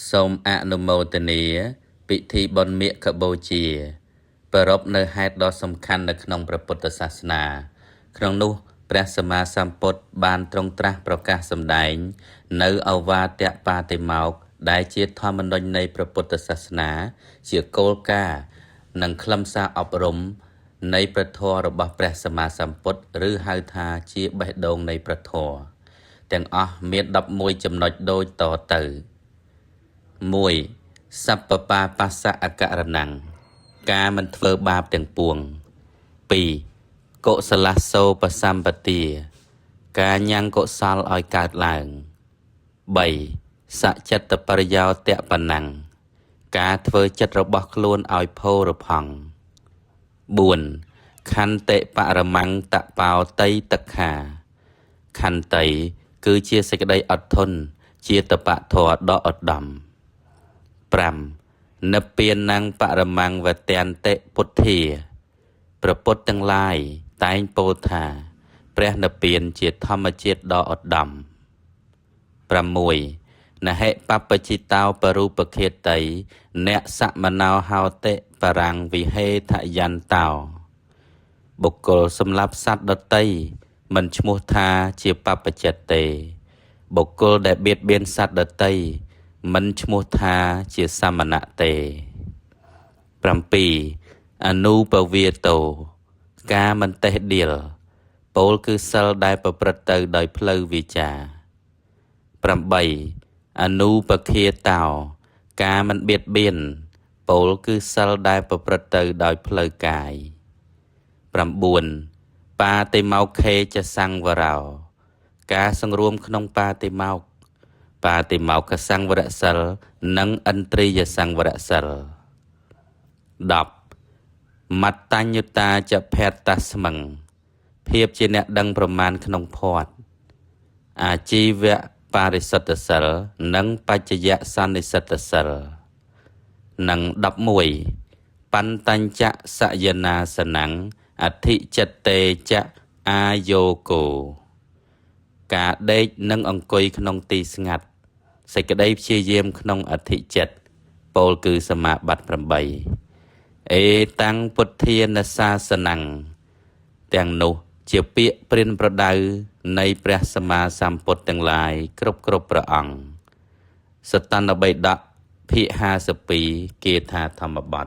សូមអនុមោទនាពិធីបុណ្យមាឃបូជាប្រារព្ធនៅហេតុដ៏សំខាន់នៅក្នុងព្រះពុទ្ធសាសនាក្នុងនោះព្រះសម្មាសម្ពុទ្ធបានទ្រង់ត្រាស់ប្រកាសសម្ដែងនៅឱវាទបាតិម៉ោក្ខដែលជាធម្មនុញ្ញនៃព្រះពុទ្ធសាសនាជាគោលការណ៍និងខ្លឹមសារអប់រំនៃព្រះធម៌របស់ព្រះសម្មាសម្ពុទ្ធឬហៅថាជាបេះដូងនៃព្រះធម៌ទាំងអស់មាន11ចំណុចដូចតទៅ 1. សព្បបាបស្សៈអករណੰការមិនធ្វើបាបទាំងពួង 2. កុសលសោបសម្បទាការញ៉ាំងកុសលឲ្យកើតឡើង 3. សច្ចិត្តបរិយោទៈបណ្ណੰការធ្វើចិត្តរបស់ខ្លួនឲ្យផូរផង់ 4. ខន្តិបរមੰតបោតៃតក្ខាខន្តីគឺជាសេចក្តីអត់ធន់ជាតបធម៌ដ៏ឧត្តម 5. និព្វានੰបរមੰវទន្តិពុទ្ធាព្រះពុទ្ធទាំងឡាយតែងពោលថាព្រះនិព្វានជាធម្មជាតិដ៏ឧត្តម 6. នហិបព្បជិតោបរូបខេតីអ្នកសមណោហោតិបរាំងវិហេថយន្តោបុគ្គលសម្លាប់សត្វដតីមិនឈ្មោះថាជាបព្បជិតទេបុគ្គលដែលបៀតបៀនសត្វដតីមិនឈ្មោះថាជាសមណៈទេ 7. អនុបវាទោការមិនតេះដៀលពោលគឺសិលដែលប្រព្រឹត្តទៅដោយផ្លូវវាចា 8. អនុបគាតោការមិនបៀតបៀនពោលគឺសិលដែលប្រព្រឹត្តទៅដោយផ្លូវកាយ 9. បាតិមោខេចសង្វរោការសង្រួមក្នុងបាតិមោខបាតិមោខសង្វរសិលនិងឥន្ទ្រីយសង្វរសិល 10. មត្តញ្ញុតាចភេតស្មឹងភាពជាអ្នកដឹងប្រមាណក្នុងភ័ព្វអាជីវៈបរិសុទ្ធសិលនិងបច្ចយសន្និសិទ្ធសិលនិង 11. បន្តញ្ចសយនាសនੰអធិចិត្តតេចអាយោគោការដេកនិងអង្គុយក្នុងទីស្ងាត់សេចក្តីព្យាយាមក្នុងអធិចិត្តពោលគឺសមាបត្តិ 8 អេតាំងពុទ្ធានសាសនੰទាំងនោះជាពាក្យព្រានប្រដៅនៃព្រះសម្មាសម្ពុទ្ធទាំងឡាយគ្រប់ព្រះអង្គសតន្តបិដកភាគ 52 គាថាធម្មបទ